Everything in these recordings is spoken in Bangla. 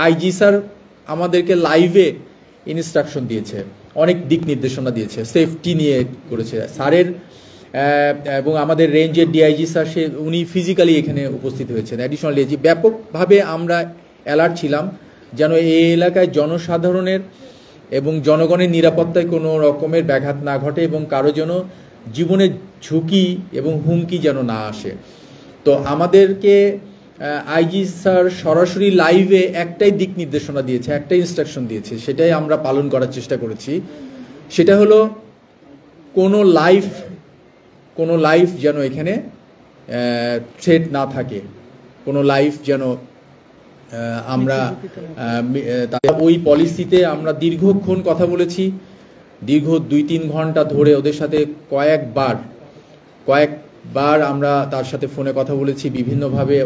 আইজি স্যার আমাদেরকে লাইভে ইনস্ট্রাকশন দিয়েছে, অনেক দিক নির্দেশনা দিয়েছে, সেফটি নিয়ে করেছে স্যারের। এবং আমাদের রেঞ্জের ডিআইজি স্যার উনি ফিজিক্যালি এখানে উপস্থিত হয়েছেন, অ্যাডিশনাল ডিআইজি। ব্যাপকভাবে আমরা অ্যালার্ট ছিলাম যেন এই এলাকায় জনসাধারণের এবং জনগণের নিরাপত্তায় কোনো রকমের ব্যাঘাত না ঘটে এবং কারো যেন জীবনের ঝুঁকি এবং হুমকি যেন না আসে। তো আমাদেরকে আইজি স্যার সরাসরি লাইভে একটাই দিক নির্দেশনা দিয়েছে, একটাই ইনস্ট্রাকশন দিয়েছে, সেটাই আমরা পালন করার চেষ্টা করেছি। সেটা হলো কোনো লাইফ যেন এখানে থ্রেট না থাকে, কোনো লাইফ যেন আমরা ওই পলিসিতে আমরা দীর্ঘক্ষণ কথা বলেছি, দীর্ঘ 2-3 ঘন্টা ধরে ওদের সাথে কয়েকবার আমরা তার সাথে ফোনে কথা বলেছি বিভিন্নভাবে।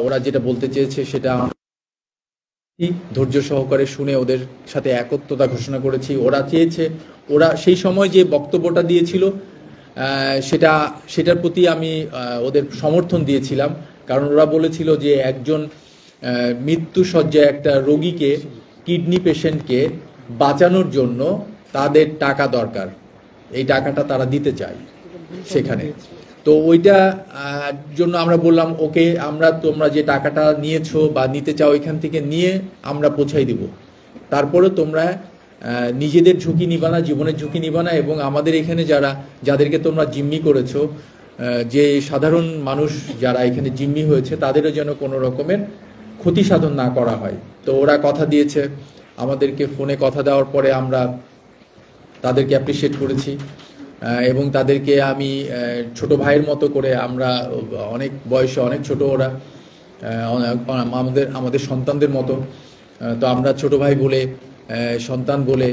ওরা যেটা বলতে চেয়েছে সেটা ধৈর্য সহকারে শুনে ওদের সাথে একত্রতা ঘোষণা করেছি। ওরা সেই সময় যে বক্তব্যটা দিয়েছিল সেটার প্রতি আমি ওদের সমর্থন দিয়েছিলাম, কারণ ওরা বলেছিল যে একজন মৃত্যুসজ্জায় একটা রোগীকে, কিডনি পেশেন্টকে বাঁচানোর জন্য তাদের টাকা দরকার, এই টাকাটা তারা দিতে চায় সেখানে। তো ওইটা জন্য আমরা বললাম ওকে, তোমরা যে টাকাটা নিয়েছো বা নিতে চাও এখান থেকে নিয়ে আমরা পৌঁছাই দিব, তারপরে তোমরা নিজেদের ঝুঁকি নিবা না, জীবনের ঝুঁকি নিবা না, এবং আমাদের এখানে যাদেরকে তোমরা জিম্মি করেছো, যে সাধারণ মানুষ যারা এখানে জিম্মি হয়েছে তাদেরও যেন কোনো রকমের ক্ষতি সাধন না করা হয়। তো ওরা কথা দিয়েছে, আমাদেরকে ফোনে কথা দেওয়ার পরে আমরা তাদেরকে অ্যাপ্রিসিয়েট করেছি এবং তাদেরকে আমি ছোট ভাইয়ের মতো করে, আমরা অনেক বয়সে অনেক ছোট, ওরা আমাদের সন্তানদের মতো। তো আমরা ছোট ভাই বলে, সন্তান বলে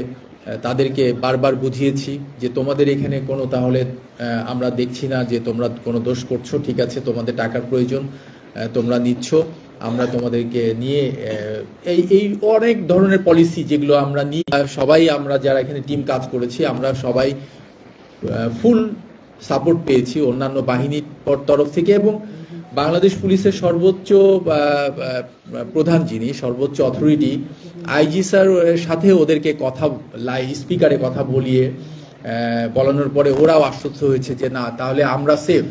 তাদেরকে বারবার বুঝিয়েছি যে তোমাদের এখানে কোনো, তাহলে আমরা দেখছি না যে তোমরা কোনো দোষ করছো, ঠিক আছে, তোমাদের টাকার প্রয়োজন, তোমরা নিচ্ছ, আমরা তোমাদেরকে নিয়ে এই অনেক ধরনের পলিসি যেগুলো আমরা নিয়ে সবাই, আমরা যারা এখানে টিম কাজ করেছি আমরা সবাই ফুল সাপোর্ট পেয়েছি অন্যান্য বাহিনীর তরফ থেকে। এবং বাংলাদেশ পুলিশের সর্বোচ্চ প্রধান, যিনি সর্বোচ্চ অথরিটি, আইজি স্যার সাথে ওদেরকে স্পিকারে কথা বলানোর পরে ওরাও আশ্বস্ত হয়েছে যে না, তাহলে আমরা সেফ।